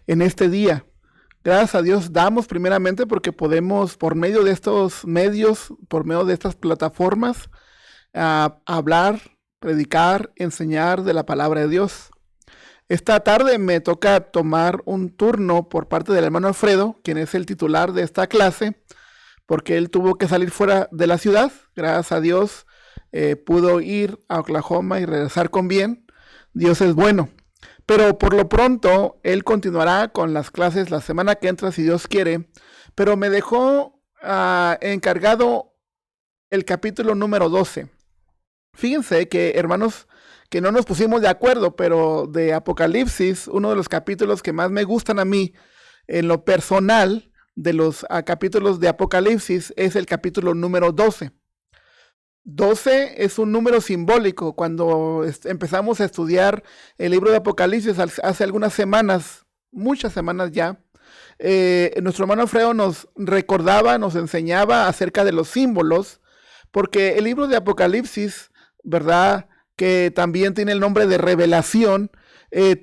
en este día. Gracias a Dios damos primeramente porque podemos, por medio de estos medios, por medio de estas plataformas, hablar, predicar, enseñar de la palabra de Dios. Esta tarde me toca tomar un turno por parte del hermano Alfredo, quien es el titular de esta clase, porque él tuvo que salir fuera de la ciudad. Gracias a Dios pudo ir a Oklahoma y regresar con bien. Dios es bueno. Pero por lo pronto, él continuará con las clases la semana que entra, si Dios quiere. Pero me dejó encargado el capítulo número 12. Fíjense que, hermanos, que no nos pusimos de acuerdo, pero de Apocalipsis, uno de los capítulos que más me gustan a mí, en lo personal, de los capítulos de Apocalipsis, es el capítulo número 12. 12 es un número simbólico. Cuando empezamos a estudiar el libro de Apocalipsis hace algunas semanas, muchas semanas ya, nuestro hermano Alfredo nos recordaba, nos enseñaba acerca de los símbolos, porque el libro de Apocalipsis, ¿verdad?, que también tiene el nombre de Revelación,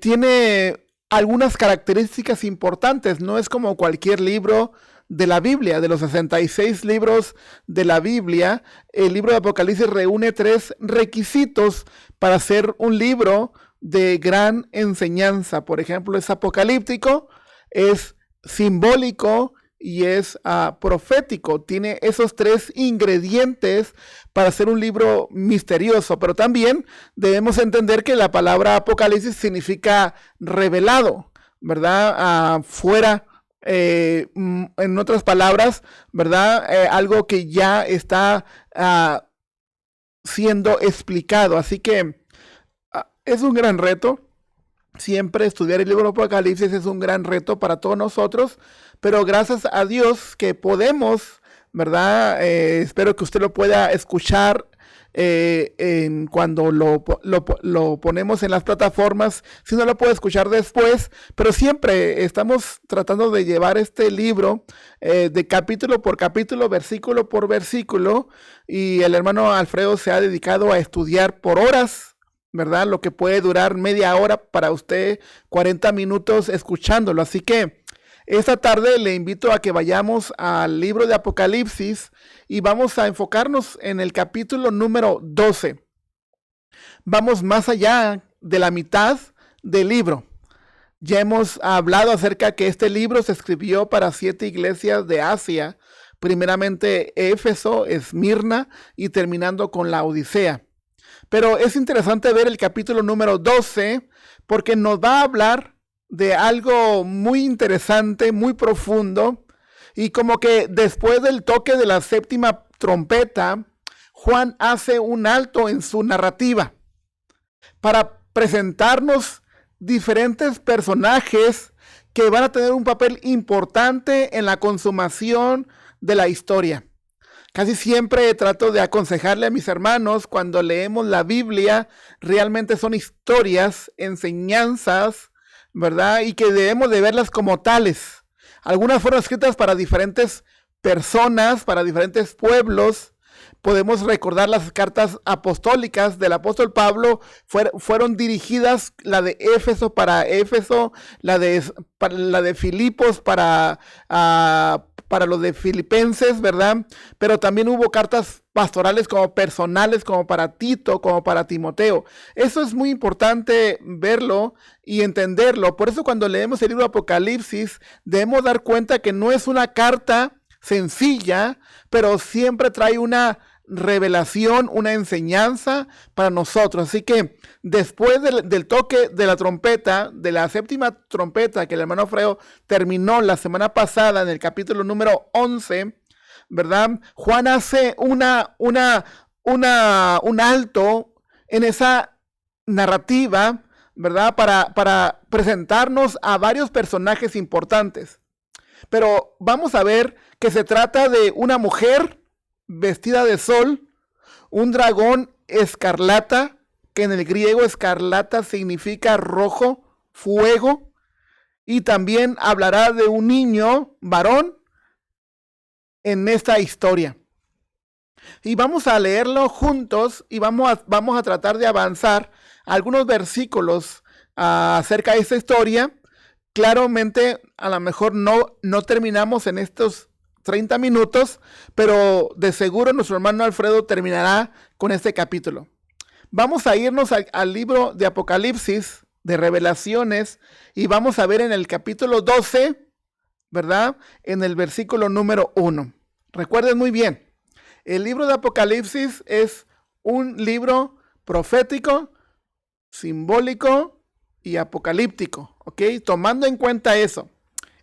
tiene algunas características importantes. No es como cualquier libro de la Biblia. De los 66 libros de la Biblia, el libro de Apocalipsis reúne 3 requisitos para ser un libro de gran enseñanza. Por ejemplo, es apocalíptico, es simbólico y es profético. Tiene esos 3 ingredientes para ser un libro misterioso, pero también debemos entender que la palabra Apocalipsis significa revelado, ¿verdad? Fuera. En otras palabras, ¿verdad? Algo que ya está siendo explicado. Así que es un gran reto. Siempre estudiar el libro de Apocalipsis es un gran reto para todos nosotros, pero gracias a Dios que podemos, ¿verdad? Espero que usted lo pueda escuchar cuando lo ponemos en las plataformas. Si no lo puede escuchar después, pero siempre estamos tratando de llevar este libro de capítulo por capítulo, versículo por versículo, y el hermano Alfredo se ha dedicado a estudiar por horas, ¿verdad? Lo que puede durar media hora para usted, 40 minutos escuchándolo. Así que esta tarde le invito a que vayamos al libro de Apocalipsis y vamos a enfocarnos en el capítulo número 12. Vamos más allá de la mitad del libro. Ya hemos hablado acerca que este libro se escribió para 7 iglesias de Asia, primeramente Éfeso, Esmirna y terminando con la Odisea. Pero es interesante ver el capítulo número 12 porque nos va a hablar de algo muy interesante, muy profundo, y como que después del toque de la 7ª trompeta, Juan hace un alto en su narrativa para presentarnos diferentes personajes que van a tener un papel importante en la consumación de la historia. Casi siempre trato de aconsejarle a mis hermanos cuando leemos la Biblia, realmente son historias, enseñanzas, ¿verdad? Y que debemos de verlas como tales. Algunas fueron escritas para diferentes personas, para diferentes pueblos. Podemos recordar las cartas apostólicas del apóstol Pablo, fueron dirigidas, la de Éfeso para Éfeso, la de Filipos para los de Filipenses, ¿verdad? Pero también hubo cartas pastorales como personales, como para Tito, como para Timoteo. Eso es muy importante verlo y entenderlo. Por eso cuando leemos el libro de Apocalipsis, debemos dar cuenta que no es una carta sencilla, pero siempre trae una revelación, una enseñanza para nosotros. Así que después del toque de la trompeta, de la 7ª trompeta que el hermano Alfredo terminó la semana pasada en el capítulo número 11, ¿verdad? Juan hace un alto en esa narrativa, ¿verdad? Para presentarnos a varios personajes importantes. Pero vamos a ver que se trata de una mujer vestida de sol, un dragón escarlata, que en el griego escarlata significa rojo, fuego, y también hablará de un niño varón en esta historia. Y vamos a leerlo juntos y vamos a tratar de avanzar algunos versículos acerca de esta historia claramente a lo mejor no terminamos en estos 30 minutos, pero de seguro nuestro hermano Alfredo terminará con este capítulo. Vamos a irnos al libro de Apocalipsis, de Revelaciones, y vamos a ver en el capítulo 12, ¿verdad? En el versículo número 1. Recuerden muy bien, el libro de Apocalipsis es un libro profético, simbólico y apocalíptico, ¿ok? Tomando en cuenta eso.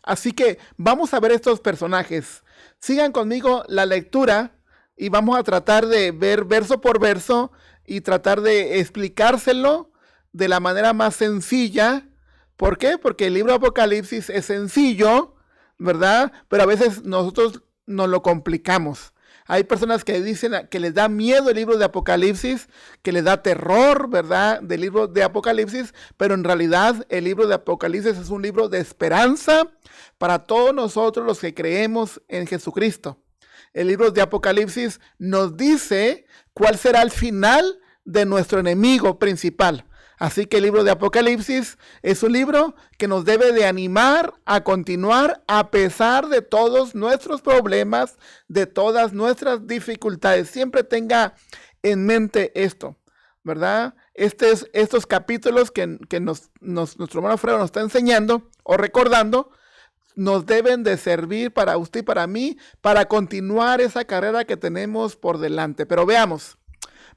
Así que vamos a ver estos personajes. Sigan conmigo la lectura y vamos a tratar de ver verso por verso y tratar de explicárselo de la manera más sencilla. ¿Por qué? Porque el libro de Apocalipsis es sencillo, ¿verdad? Pero a veces nosotros nos lo complicamos. Hay personas que dicen que les da miedo el libro de Apocalipsis, que les da terror, ¿verdad? Del libro de Apocalipsis, pero en realidad el libro de Apocalipsis es un libro de esperanza para todos nosotros los que creemos en Jesucristo. El libro de Apocalipsis nos dice cuál será el final de nuestro enemigo principal. Así que el libro de Apocalipsis es un libro que nos debe de animar a continuar a pesar de todos nuestros problemas, de todas nuestras dificultades. Siempre tenga en mente esto, ¿verdad? Estos capítulos que nuestro hermano Alfredo nos está enseñando o recordando, nos deben de servir para usted y para mí, para continuar esa carrera que tenemos por delante. Pero veamos,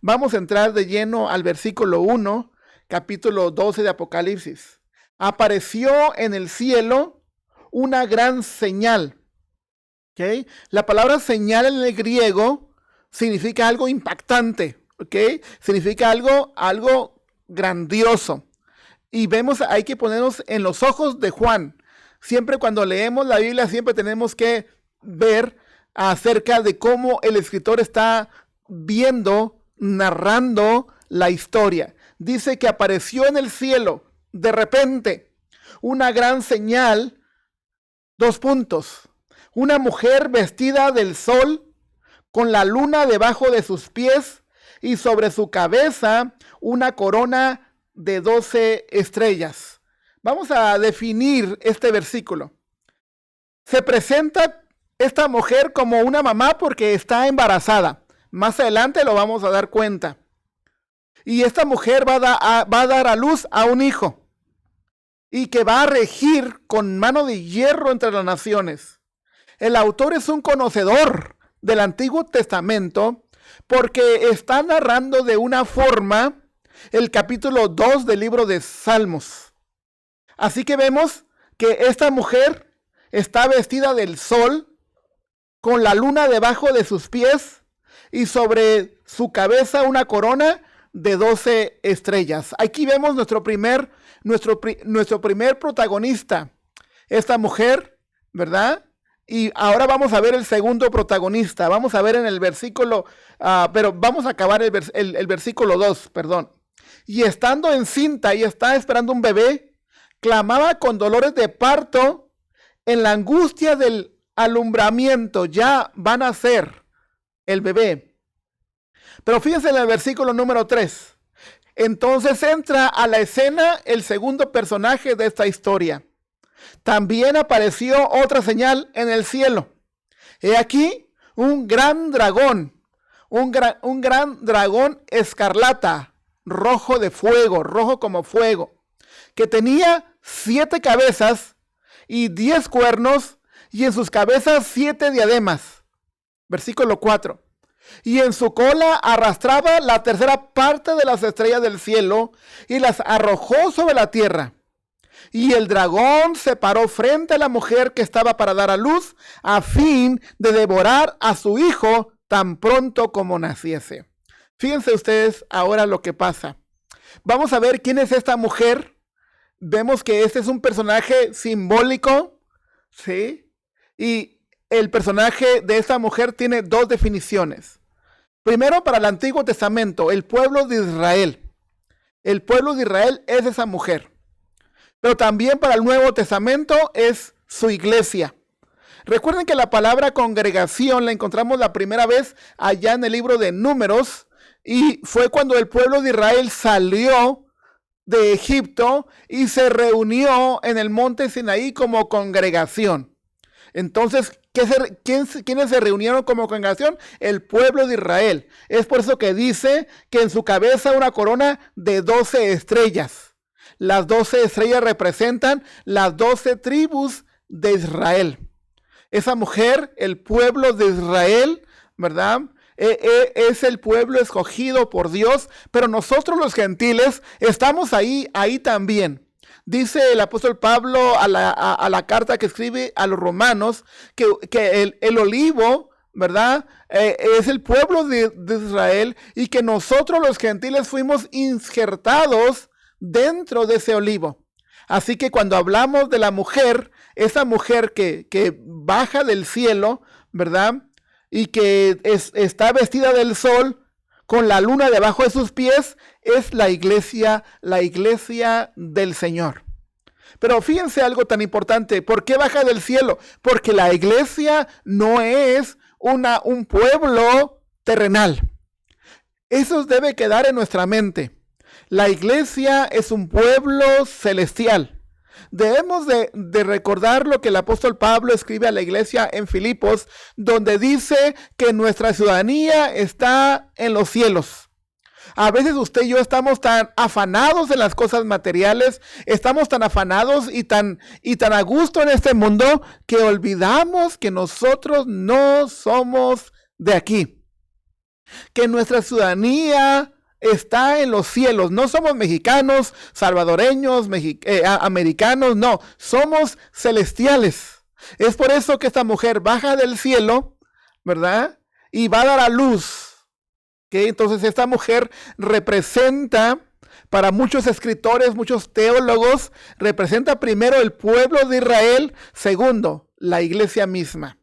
vamos a entrar de lleno al versículo 1, capítulo 12 de Apocalipsis. Apareció en el cielo una gran señal. ¿Okay? La palabra señal en el griego significa algo impactante. ¿Okay? Significa algo grandioso. Y vemos, hay que ponernos en los ojos de Juan. Siempre cuando leemos la Biblia, siempre tenemos que ver acerca de cómo el escritor está viendo, narrando la historia. Dice que apareció en el cielo, de repente, una gran señal, 2 puntos. Una mujer vestida del sol, con la luna debajo de sus pies, y sobre su cabeza una corona de 12 estrellas. Vamos a definir este versículo. Se presenta esta mujer como una mamá porque está embarazada. Más adelante lo vamos a dar cuenta. Y esta mujer va a dar a luz a un hijo. Y que va a regir con mano de hierro entre las naciones. El autor es un conocedor del Antiguo Testamento porque está narrando de una forma el capítulo 2 del libro de Salmos. Así que vemos que esta mujer está vestida del sol, con la luna debajo de sus pies y sobre su cabeza una corona de 12 estrellas. Aquí vemos nuestro primer protagonista, esta mujer, ¿verdad? Y ahora vamos a ver el segundo protagonista. Vamos a ver en el versículo, pero vamos a acabar el versículo 2, perdón. Y estando encinta y está esperando un bebé, clamaba con dolores de parto en la angustia del alumbramiento. Ya van a ser el bebé. Pero fíjense en el versículo número 3. Entonces entra a la escena el segundo personaje de esta historia. También apareció otra señal en el cielo. He aquí un gran dragón, un gran dragón escarlata, rojo de fuego, rojo como fuego, que tenía 7 cabezas y 10 cuernos, y en sus cabezas 7 diademas. Versículo 4. Y en su cola arrastraba la tercera parte de las estrellas del cielo y las arrojó sobre la tierra. Y el dragón se paró frente a la mujer que estaba para dar a luz, a fin de devorar a su hijo tan pronto como naciese. Fíjense ustedes ahora lo que pasa. Vamos a ver quién es esta mujer. Vemos que este es un personaje simbólico, ¿sí? Y el personaje de esta mujer tiene 2 definiciones. Primero, para el Antiguo Testamento, el pueblo de Israel. El pueblo de Israel es esa mujer. Pero también para el Nuevo Testamento es su iglesia. Recuerden que la palabra congregación la encontramos la primera vez allá en el libro de Números, y fue cuando el pueblo de Israel salió de Egipto y se reunió en el monte Sinaí como congregación. Entonces, ¿quiénes se reunieron como congregación? El pueblo de Israel. Es por eso que dice que en su cabeza una corona de 12 estrellas. Las 12 estrellas representan las 12 tribus de Israel. Esa mujer, el pueblo de Israel, ¿verdad? Es el pueblo escogido por Dios, pero nosotros los gentiles estamos ahí también. Dice el apóstol Pablo a la carta que escribe a los romanos que el olivo, ¿verdad? Es el pueblo de Israel y que nosotros los gentiles fuimos injertados dentro de ese olivo. Así que cuando hablamos de la mujer, esa mujer que baja del cielo, ¿verdad? Y que está vestida del sol, con la luna debajo de sus pies, es la iglesia del Señor. Pero fíjense algo tan importante. ¿Por qué baja del cielo? Porque la iglesia no es un pueblo terrenal. Eso debe quedar en nuestra mente. La iglesia es un pueblo celestial. Debemos de recordar lo que el apóstol Pablo escribe a la iglesia en Filipos, donde dice que nuestra ciudadanía está en los cielos. A veces usted y yo estamos tan afanados en las cosas materiales, estamos tan afanados y tan a gusto en este mundo que olvidamos que nosotros no somos de aquí. Que nuestra ciudadanía está en los cielos. No somos mexicanos, salvadoreños, americanos, no, somos celestiales. Es por eso que esta mujer baja del cielo, ¿verdad? Y va a dar a luz. ¿Okay? Entonces esta mujer representa, para muchos escritores, muchos teólogos, representa primero el pueblo de Israel, segundo, la iglesia misma.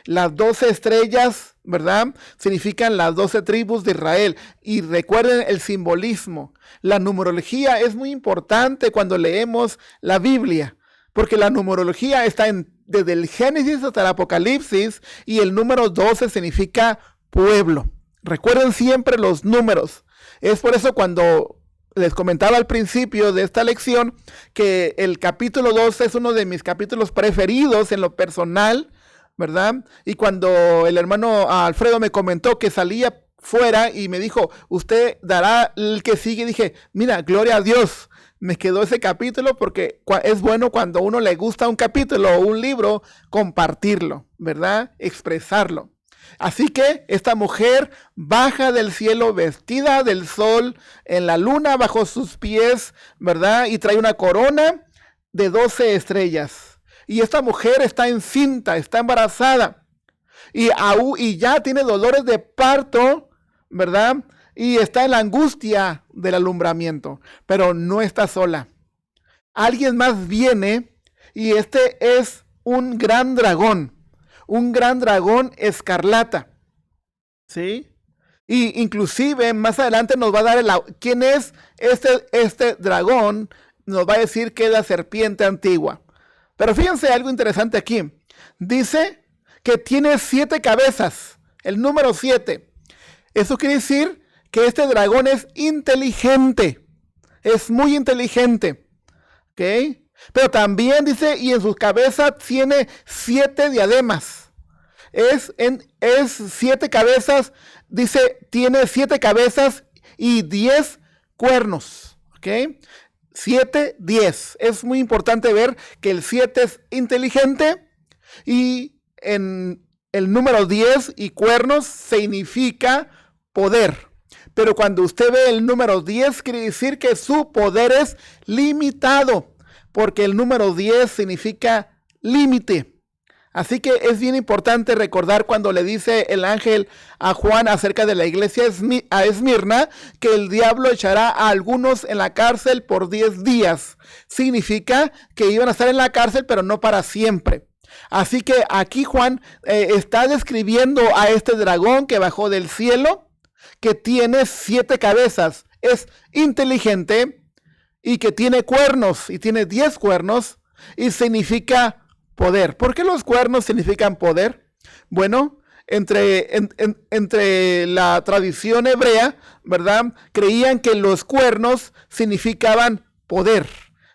Las 12 estrellas, ¿verdad? Significan las 12 tribus de Israel. Y recuerden el simbolismo. La numerología es muy importante cuando leemos la Biblia, porque la numerología está desde el Génesis hasta el Apocalipsis, y el número 12 significa pueblo. Recuerden siempre los números. Es por eso cuando les comentaba al principio de esta lección que el capítulo 12 es uno de mis capítulos preferidos en lo personal, ¿verdad? Y cuando el hermano Alfredo me comentó que salía fuera y me dijo, usted dará el que sigue, dije, mira, gloria a Dios, me quedó ese capítulo porque es bueno cuando a uno le gusta un capítulo o un libro, compartirlo, ¿verdad? Expresarlo. Así que esta mujer baja del cielo vestida del sol, en la luna bajo sus pies, ¿verdad? Y trae una corona de 12 estrellas. Y esta mujer está encinta, está embarazada. Y ya tiene dolores de parto, ¿verdad? Y está en la angustia del alumbramiento. Pero no está sola. Alguien más viene y este es un gran dragón. Un gran dragón escarlata. ¿Sí? Y inclusive más adelante nos va a dar quién es este dragón. Nos va a decir que es la serpiente antigua. Pero fíjense algo interesante aquí. Dice que tiene 7 cabezas. El número 7. Eso quiere decir que este dragón es inteligente. Es muy inteligente. ¿Ok? Pero también dice, y en sus cabezas tiene 7 diademas. Es 7 cabezas. Dice, tiene 7 cabezas y 10 cuernos. ¿Ok? 7, 10. Es muy importante ver que el 7 es inteligente y en el número 10 y cuernos significa poder. Pero cuando usted ve el número 10 quiere decir que su poder es limitado, porque el número 10 significa límite. Así que es bien importante recordar cuando le dice el ángel a Juan acerca de la iglesia a Esmirna que el diablo echará a algunos en la cárcel por 10 días. Significa que iban a estar en la cárcel, pero no para siempre. Así que aquí Juan está describiendo a este dragón que bajó del cielo, que tiene 7 cabezas, es inteligente y que tiene cuernos, y tiene 10 cuernos, y significa poder. ¿Por qué los cuernos significan poder? Bueno, entre la tradición hebrea, ¿verdad? Creían que los cuernos significaban poder.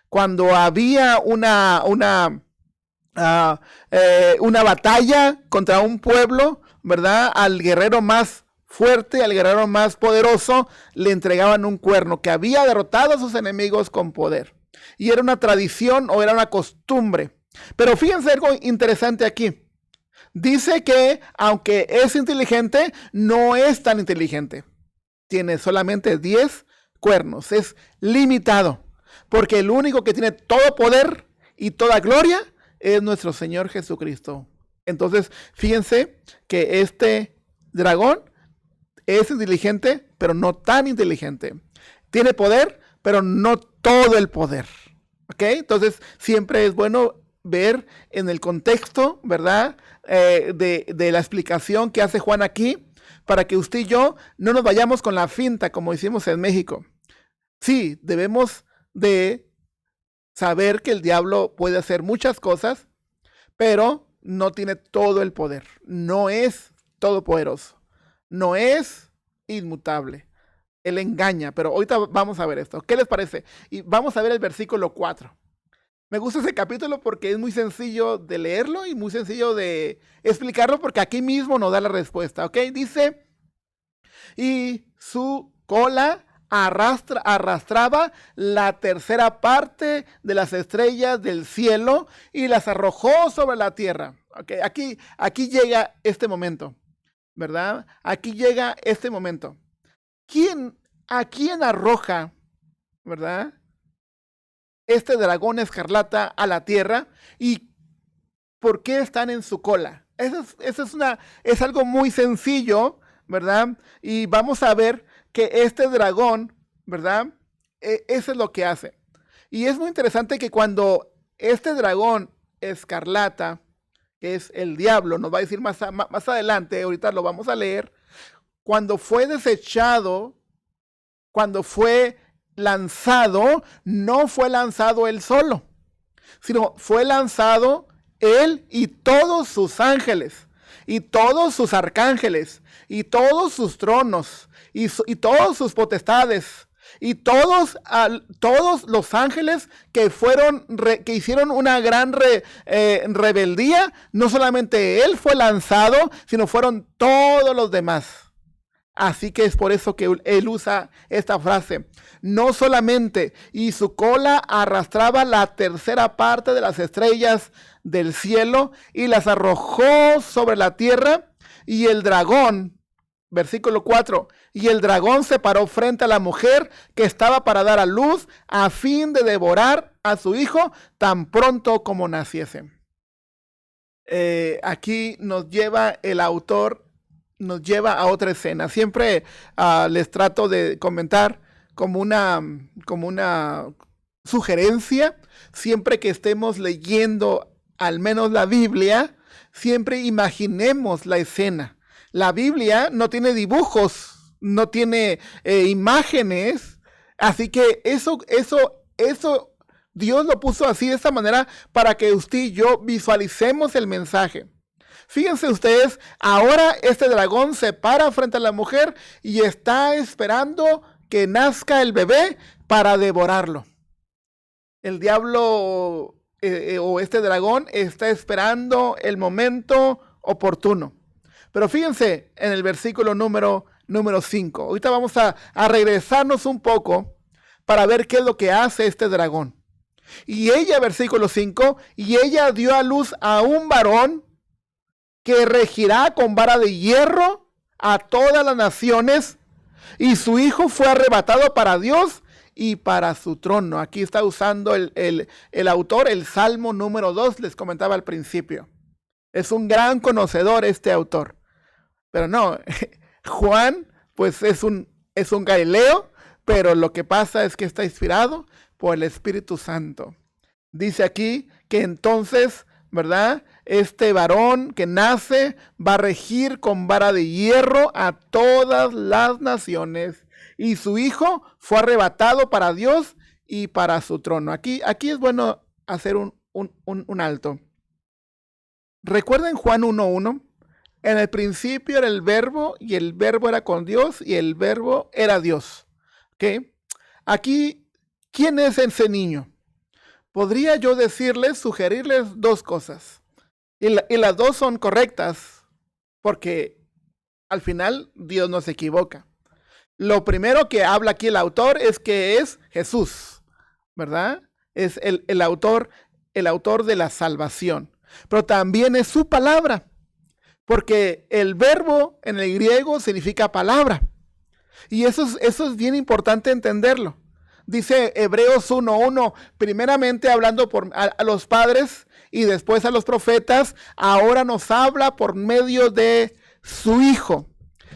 Cuando había una batalla contra un pueblo, ¿verdad? Al guerrero más fuerte, al guerrero más poderoso, le entregaban un cuerno que había derrotado a sus enemigos con poder. Y era una tradición o era una costumbre. Pero fíjense algo interesante aquí. Dice que aunque es inteligente, no es tan inteligente. Tiene solamente 10 cuernos. Es limitado. Porque el único que tiene todo poder y toda gloria es nuestro Señor Jesucristo. Entonces, fíjense que este dragón es inteligente, pero no tan inteligente. Tiene poder, pero no todo el poder. ¿Ok? Entonces, siempre es bueno ver en el contexto, ¿verdad? De la explicación que hace Juan aquí, para que usted y yo no nos vayamos con la finta, como hicimos en México. Sí, debemos de saber que el diablo puede hacer muchas cosas, pero no tiene todo el poder. No es todopoderoso. No es inmutable. Él engaña, pero ahorita vamos a ver esto. ¿Qué les parece? Y vamos a ver el versículo 4. Me gusta ese capítulo porque es muy sencillo de leerlo y muy sencillo de explicarlo porque aquí mismo nos da la respuesta, ¿ok? Dice, y su cola arrastraba la tercera parte de las estrellas del cielo y las arrojó sobre la tierra. Okay, aquí llega este momento, ¿verdad? Aquí llega este momento. ¿A quién arroja, verdad, este dragón escarlata a la tierra? ¿Y por qué están en su cola? Eso es algo muy sencillo, ¿verdad? Y vamos a ver que este dragón, ¿verdad? Eso es lo que hace. Y es muy interesante que cuando este dragón escarlata, que es el diablo, nos va a decir más adelante, ahorita lo vamos a leer, cuando fue desechado, cuando fue lanzado, no fue lanzado él solo, sino fue lanzado él y todos sus ángeles, y todos sus arcángeles, y todos sus tronos, y todas sus potestades, y todos los ángeles que que hicieron una gran rebeldía. No solamente él fue lanzado, sino fueron todos los demás. Así que es por eso que él usa esta frase. No solamente, y su cola arrastraba la tercera parte de las estrellas del cielo y las arrojó sobre la tierra, y el dragón, versículo 4, y el dragón se paró frente a la mujer que estaba para dar a luz a fin de devorar a su hijo tan pronto como naciese. Aquí nos lleva el autor, nos lleva a otra escena. Siempre les trato de comentar como una sugerencia, siempre que estemos leyendo al menos la Biblia, siempre imaginemos la escena. La Biblia no tiene dibujos, no tiene imágenes, así que eso Dios lo puso así de esta manera para que usted y yo visualicemos el mensaje. Fíjense ustedes, ahora este dragón se para frente a la mujer y está esperando que nazca el bebé para devorarlo. El diablo o este dragón está esperando el momento oportuno. Pero fíjense en el versículo número 5. Ahorita vamos a regresarnos un poco para ver qué es lo que hace este dragón. Y ella, versículo 5, y ella dio a luz a un varón que regirá con vara de hierro a todas las naciones, y su hijo fue arrebatado para Dios y para su trono. Aquí está usando el autor el Salmo número 2, les comentaba al principio. Es un gran conocedor este autor. Pero no, Juan pues es un Galileo, pero lo que pasa es que está inspirado por el Espíritu Santo. Dice aquí que entonces, ¿verdad? Este varón que nace va a regir con vara de hierro a todas las naciones, y su hijo fue arrebatado para Dios y para su trono. Aquí es bueno hacer un alto. ¿Recuerden Juan 1:1? En el principio era el verbo, y el verbo era con Dios, y el verbo era Dios. ¿Okay? Aquí ¿Quién es ese niño? Podría yo decirles, sugerirles dos cosas. Y las dos son correctas, porque al final Dios no se equivoca. Lo primero que habla aquí el autor es que es Jesús, ¿verdad? Es el autor de la salvación. Pero también es su palabra, porque el verbo en el griego significa palabra. Y eso es bien importante entenderlo. Dice Hebreos 1:1, primeramente hablando a los padres y después a los profetas, ahora nos habla por medio de su Hijo.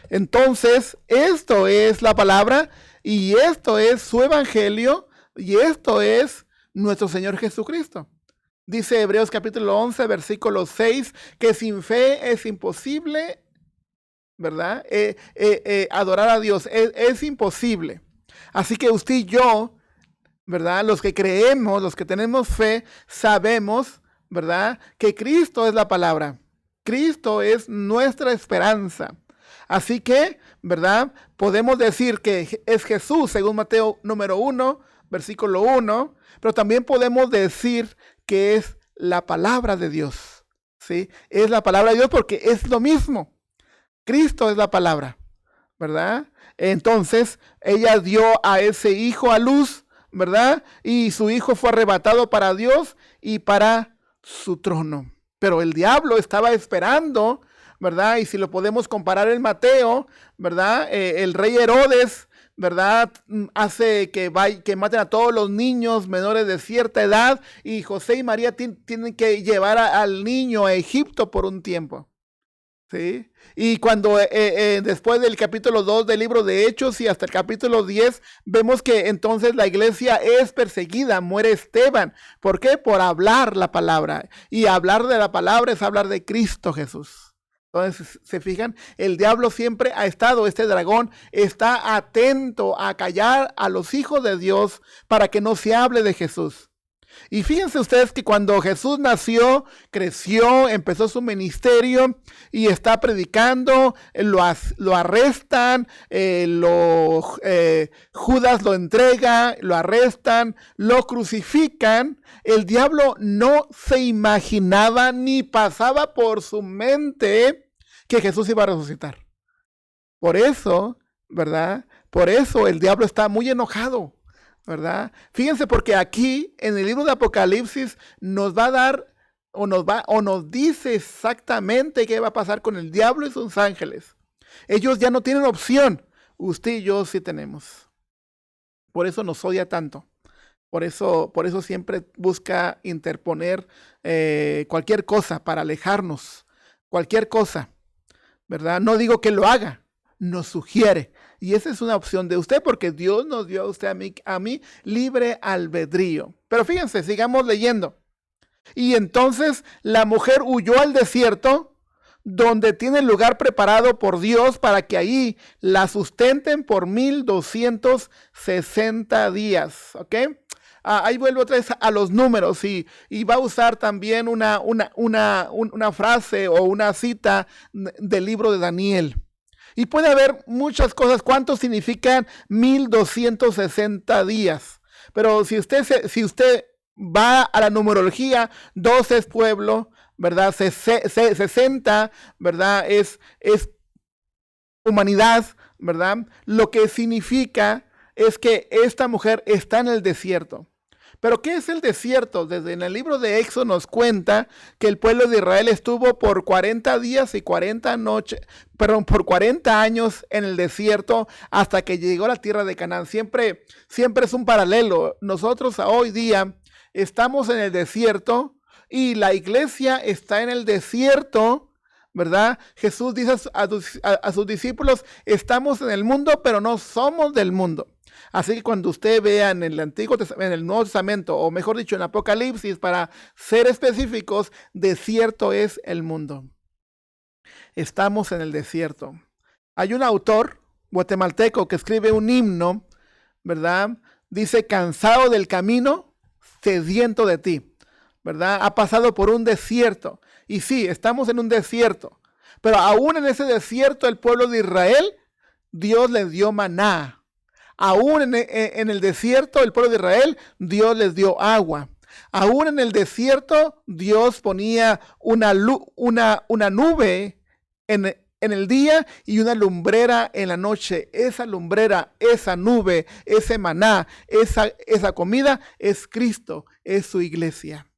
Entonces, esto es la palabra y esto es su evangelio y esto es nuestro Señor Jesucristo. Dice Hebreos capítulo 11, versículo 6, que sin fe es imposible, ¿verdad? Adorar a Dios es imposible. Así que usted y yo, ¿verdad? Los que creemos, los que tenemos fe, sabemos, ¿verdad? Que Cristo es la palabra. Cristo es nuestra esperanza. Así que, ¿verdad? Podemos decir que es Jesús, según Mateo número 1, versículo 1, pero también podemos decir que es la palabra de Dios, ¿sí? Es la palabra de Dios porque es lo mismo. Cristo es la palabra, ¿verdad? Entonces, ella dio a ese hijo a luz, ¿verdad? Y su hijo fue arrebatado para Dios y para su trono. Pero el diablo estaba esperando, ¿verdad? Y si lo podemos comparar en Mateo, ¿verdad? El rey Herodes, ¿verdad? Hace que maten a todos los niños menores de cierta edad y José y María tienen que llevar al niño a Egipto por un tiempo. ¿Sí? Y cuando después del capítulo 2 del libro de Hechos y hasta el capítulo 10, vemos que entonces la iglesia es perseguida, muere Esteban. ¿Por qué? Por hablar la palabra. Y hablar de la palabra es hablar de Cristo Jesús. Entonces, ¿se fijan? El diablo siempre ha estado, este dragón está atento a callar a los hijos de Dios para que no se hable de Jesús. Y fíjense ustedes que cuando Jesús nació, creció, empezó su ministerio y está predicando, lo arrestan, Judas lo entrega, lo arrestan, lo crucifican. El diablo no se imaginaba ni pasaba por su mente que Jesús iba a resucitar. Por eso, ¿verdad? Por eso el diablo está muy enojado, ¿verdad? Fíjense, porque aquí en el libro de Apocalipsis nos va a dar o nos dice exactamente qué va a pasar con el diablo y sus ángeles. Ellos ya no tienen opción. Usted y yo sí tenemos. Por eso nos odia tanto. Por eso siempre busca interponer cualquier cosa para alejarnos. Cualquier cosa, ¿verdad? No digo que lo haga, nos sugiere. Y esa es una opción de usted porque Dios nos dio a usted, a mí libre albedrío. Pero fíjense, sigamos leyendo. Y entonces la mujer huyó al desierto, donde tiene lugar preparado por Dios para que ahí la sustenten por 1260 días. ¿Ok? Ahí vuelvo otra vez a los números y va a usar también una frase o una cita del libro de Daniel. Y puede haber muchas cosas. ¿Cuánto significan 1260 días? Pero si usted va a la numerología, 12 es pueblo, ¿verdad? 60, ¿verdad? Es humanidad, ¿verdad? Lo que significa es que esta mujer está en el desierto. Pero ¿qué es el desierto? Desde en el libro de Éxodo nos cuenta que el pueblo de Israel estuvo por 40 días y 40 por 40 años en el desierto hasta que llegó a la tierra de Canaán. Siempre es un paralelo. Nosotros hoy día estamos en el desierto y la iglesia está en el desierto, ¿verdad? Jesús dice a sus discípulos, estamos en el mundo, pero no somos del mundo. Así que cuando usted vea en el Nuevo Testamento, o mejor dicho, en Apocalipsis, para ser específicos, desierto es el mundo. Estamos en el desierto. Hay un autor guatemalteco que escribe un himno, ¿verdad? Dice, cansado del camino, sediento de ti, ¿verdad? Ha pasado por un desierto. Y sí, estamos en un desierto. Pero aún en ese desierto, el pueblo de Israel, Dios les dio maná. Aún en el desierto, el pueblo de Israel, Dios les dio agua. Aún en el desierto, Dios ponía una nube en el día y una lumbrera en la noche. Esa lumbrera, esa nube, ese maná, esa comida es Cristo, es su iglesia.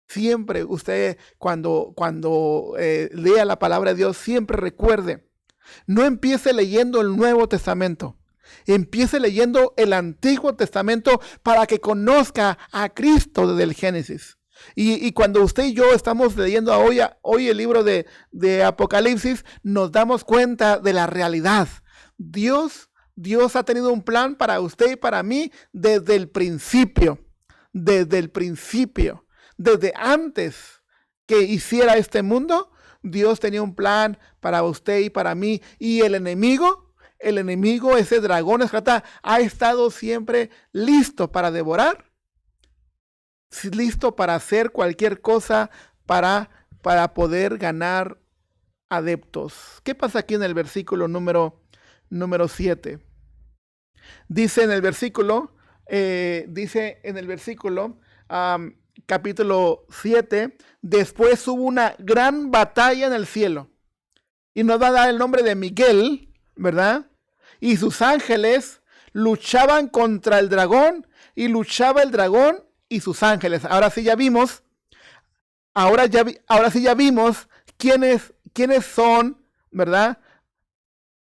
Siempre usted cuando lea la palabra de Dios, siempre recuerde, no empiece leyendo el Nuevo Testamento. Empiece leyendo el Antiguo Testamento para que conozca a Cristo desde el Génesis. Y cuando usted y yo estamos leyendo hoy el libro de Apocalipsis, nos damos cuenta de la realidad. Dios ha tenido un plan para usted y para mí desde el principio. Desde el principio. Desde antes que hiciera este mundo, Dios tenía un plan para usted y para mí. Y el enemigo, ese dragón escarlata, ha estado siempre listo para devorar, listo para hacer cualquier cosa para poder ganar adeptos. ¿Qué pasa aquí en el versículo número 7? Dice en el versículo, capítulo 7, después hubo una gran batalla en el cielo. Y nos va a dar el nombre de Miguel, ¿verdad? Y sus ángeles luchaban contra el dragón, y luchaba el dragón y sus ángeles. Ahora sí ya vimos quiénes son, ¿verdad?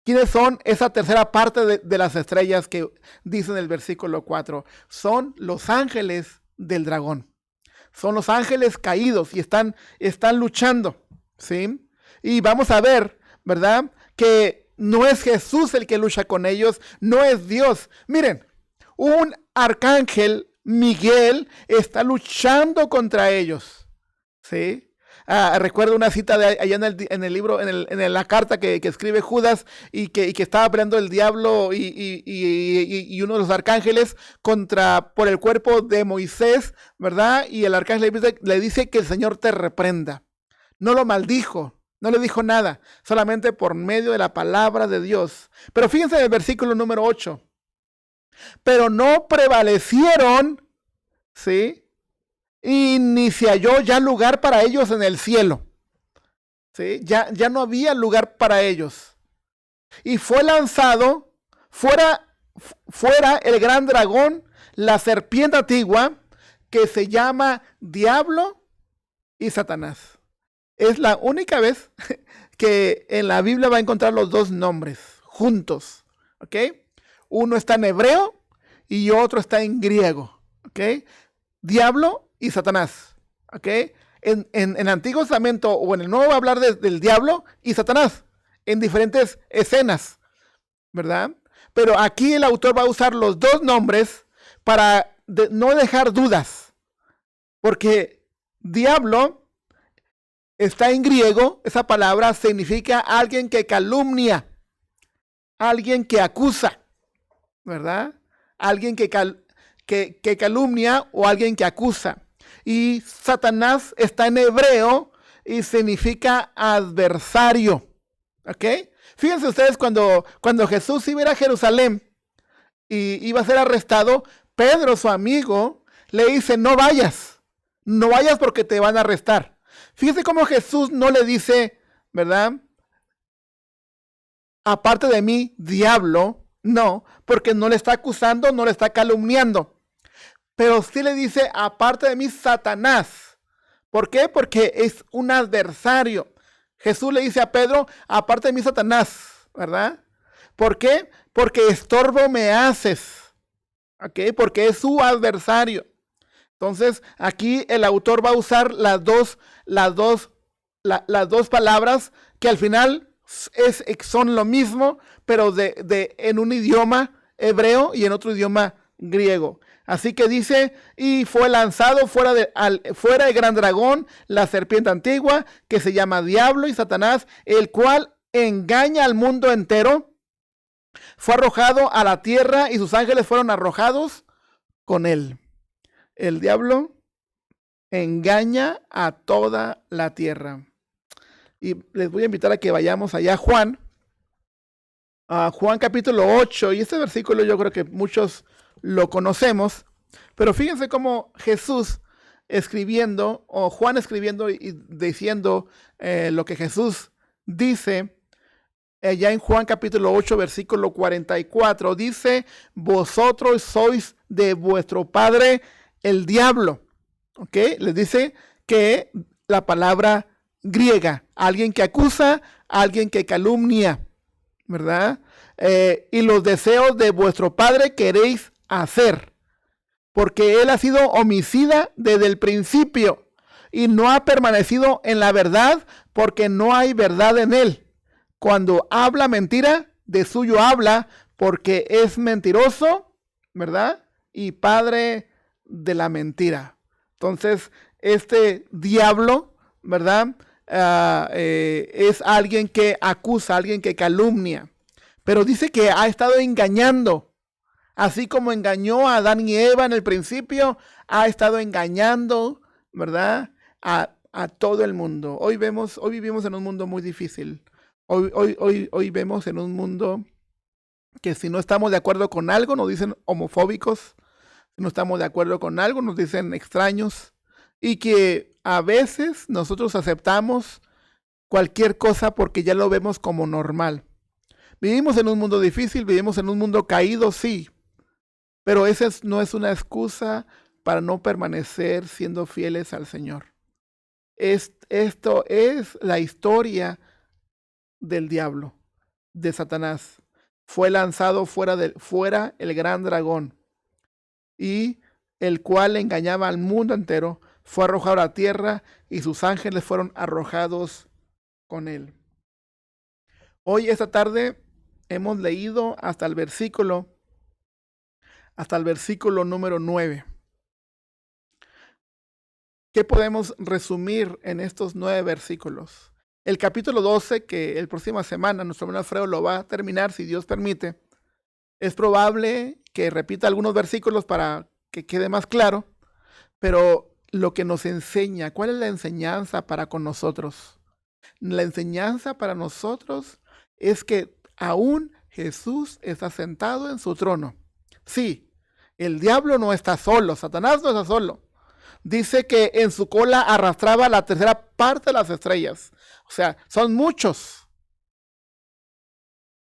¿Quiénes son esa tercera parte de las estrellas que dice en el versículo 4? Son los ángeles del dragón. Son los ángeles caídos y están luchando, ¿sí? Y vamos a ver, ¿verdad? Que no es Jesús el que lucha con ellos, no es Dios. Miren, un arcángel, Miguel, está luchando contra ellos, ¿sí? Recuerdo una cita de allá en el libro, en la carta que escribe Judas y que estaba peleando el diablo y uno de los arcángeles por el cuerpo de Moisés, ¿verdad? Y el arcángel le dice que el Señor te reprenda. No lo maldijo, no le dijo nada, solamente por medio de la palabra de Dios. Pero fíjense en el versículo número 8. Pero no prevalecieron, ¿sí? Y ni se halló ya lugar para ellos en el cielo. ¿Sí? Ya no había lugar para ellos. Y fue lanzado fuera el gran dragón, la serpiente antigua, que se llama Diablo y Satanás. Es la única vez que en la Biblia va a encontrar los dos nombres juntos. ¿Ok? Uno está en hebreo y otro está en griego. ¿Ok? Diablo y Satanás, ¿ok? En el Antiguo Testamento o en el Nuevo va a hablar del diablo y Satanás en diferentes escenas, ¿verdad? Pero aquí el autor va a usar los dos nombres para no dejar dudas, porque diablo está en griego, esa palabra significa alguien que calumnia, alguien que acusa, ¿verdad? Alguien que calumnia o alguien que acusa. Y Satanás está en hebreo y significa adversario. ¿Ok? Fíjense ustedes cuando Jesús iba a ir a Jerusalén y iba a ser arrestado, Pedro, su amigo, le dice, no vayas porque te van a arrestar. Fíjense cómo Jesús no le dice, ¿verdad? Aparte de mí, diablo, no, porque no le está acusando, no le está calumniando. Pero sí le dice, aparte de mí, Satanás. ¿Por qué? Porque es un adversario. Jesús le dice a Pedro, aparte de mí, Satanás, ¿verdad? ¿Por qué? Porque estorbo me haces. ¿Ok? Porque es su adversario. Entonces, aquí el autor va a usar las dos palabras que al final son lo mismo, pero en un idioma hebreo y en otro idioma griego. Así que dice, y fue lanzado fuera el gran dragón, la serpiente antigua, que se llama Diablo y Satanás, el cual engaña al mundo entero. Fue arrojado a la tierra y sus ángeles fueron arrojados con él. El diablo engaña a toda la tierra. Y les voy a invitar a que vayamos allá a Juan, Juan capítulo 8, y este versículo yo creo que muchos lo conocemos, pero fíjense cómo Jesús escribiendo, o Juan escribiendo y diciendo lo que Jesús dice, ya en Juan capítulo 8, versículo 44, dice, vosotros sois de vuestro padre el diablo. ¿Ok? Les dice que la palabra griega, alguien que acusa, alguien que calumnia, ¿verdad? Y los deseos de vuestro padre queréis hacer, porque él ha sido homicida desde el principio y no ha permanecido en la verdad, porque no hay verdad en él. Cuando habla mentira, de suyo habla, porque es mentiroso, ¿verdad? Y padre de la mentira. Entonces, este diablo, ¿verdad? Es alguien que acusa, alguien que calumnia. Pero dice que ha estado engañando. Así como engañó a Adán y Eva en el principio, ha estado engañando, ¿verdad? A todo el mundo. Hoy vivimos en un mundo muy difícil. Hoy vemos en un mundo que si no estamos de acuerdo con algo, nos dicen homofóbicos. Si no estamos de acuerdo con algo, nos dicen extraños. Y que a veces nosotros aceptamos cualquier cosa porque ya lo vemos como normal. Vivimos en un mundo difícil, vivimos en un mundo caído, sí. Pero esa no es una excusa para no permanecer siendo fieles al Señor. Esto es la historia del diablo, de Satanás. Fue lanzado fuera el gran dragón, y el cual engañaba al mundo entero, fue arrojado a la tierra y sus ángeles fueron arrojados con él. Hoy, esta tarde, hemos leído hasta el versículo número 9. ¿Qué podemos resumir en estos 9 versículos? El capítulo 12, que el próxima semana nuestro hermano Alfredo lo va a terminar, si Dios permite, es probable que repita algunos versículos para que quede más claro, pero lo que nos enseña, ¿cuál es la enseñanza para con nosotros? La enseñanza para nosotros es que aún Jesús está sentado en su trono. Sí, el diablo no está solo, Satanás no está solo. Dice que en su cola arrastraba la tercera parte de las estrellas. O sea, son muchos.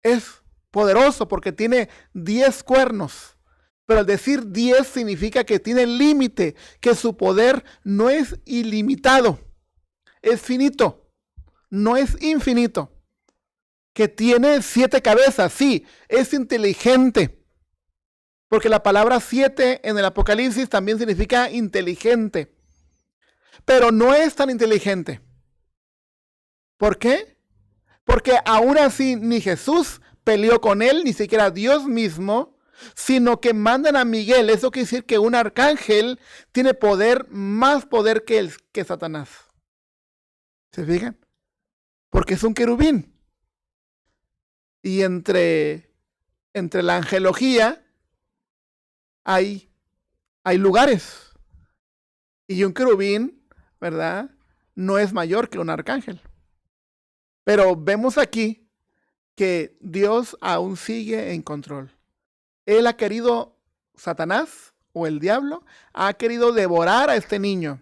Es poderoso porque tiene 10 cuernos. Pero al decir 10 significa que tiene límite, que su poder no es ilimitado, es finito, no es infinito. Que tiene 7 cabezas, sí, es inteligente. Porque la palabra 7 en el Apocalipsis también significa inteligente. Pero no es tan inteligente. ¿Por qué? Porque aún así ni Jesús peleó con él, ni siquiera Dios mismo, sino que mandan a Miguel. Eso quiere decir que un arcángel tiene poder, más poder que Satanás. ¿Se fijan? Porque es un querubín. Y entre la angelología hay lugares. Y un querubín, ¿verdad? No es mayor que un arcángel. Pero vemos aquí que Dios aún sigue en control. Él ha querido, Satanás o el diablo, ha querido devorar a este niño.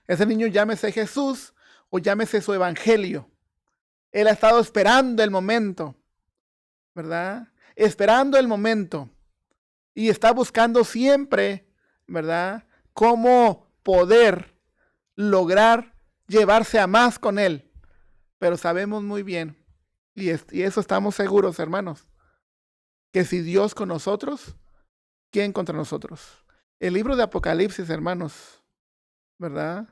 Ese niño llámese Jesús o llámese su evangelio. Él ha estado esperando el momento, ¿verdad? Esperando el momento. Y está buscando siempre, ¿verdad? Cómo poder lograr llevarse a más con él. Pero sabemos muy bien, y eso estamos seguros, hermanos, que si Dios con nosotros, ¿quién contra nosotros? El libro de Apocalipsis, hermanos, ¿verdad?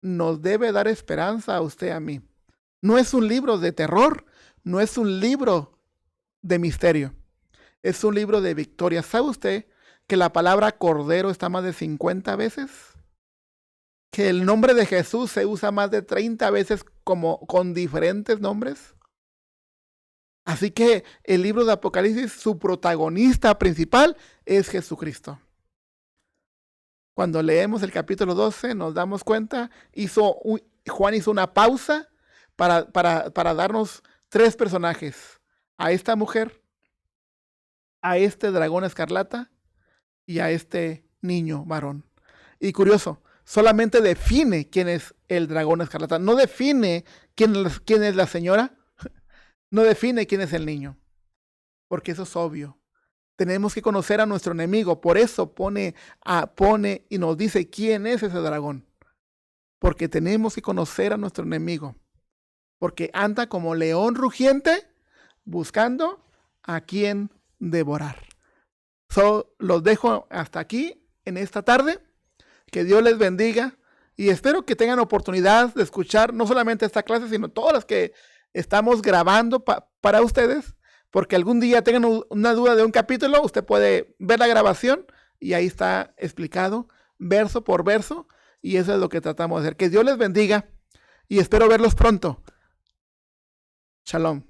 Nos debe dar esperanza a usted y a mí. No es un libro de terror, no es un libro de misterio, es un libro de victoria. ¿Sabe usted que la palabra cordero está más de 50 veces? Que el nombre de Jesús se usa más de 30 veces con diferentes nombres. Así que el libro de Apocalipsis, su protagonista principal es Jesucristo. Cuando leemos el capítulo 12 nos damos cuenta, Juan hizo una pausa para darnos 3 personajes. a esta mujer, a este dragón escarlata y a este niño varón. Y curioso, solamente define quién es el dragón escarlata, no define quién es la señora, no define quién es el niño, porque eso es obvio. Tenemos que conocer a nuestro enemigo, por eso pone y nos dice quién es ese dragón, porque tenemos que conocer a nuestro enemigo, porque anda como león rugiente buscando a quien devorar. Los dejo hasta aquí en esta tarde. Que Dios les bendiga y espero que tengan oportunidad de escuchar no solamente esta clase, sino todas las que estamos grabando para ustedes, porque algún día tengan una duda de un capítulo, usted puede ver la grabación y ahí está explicado verso por verso, y eso es lo que tratamos de hacer. Que Dios les bendiga y espero verlos pronto. Shalom.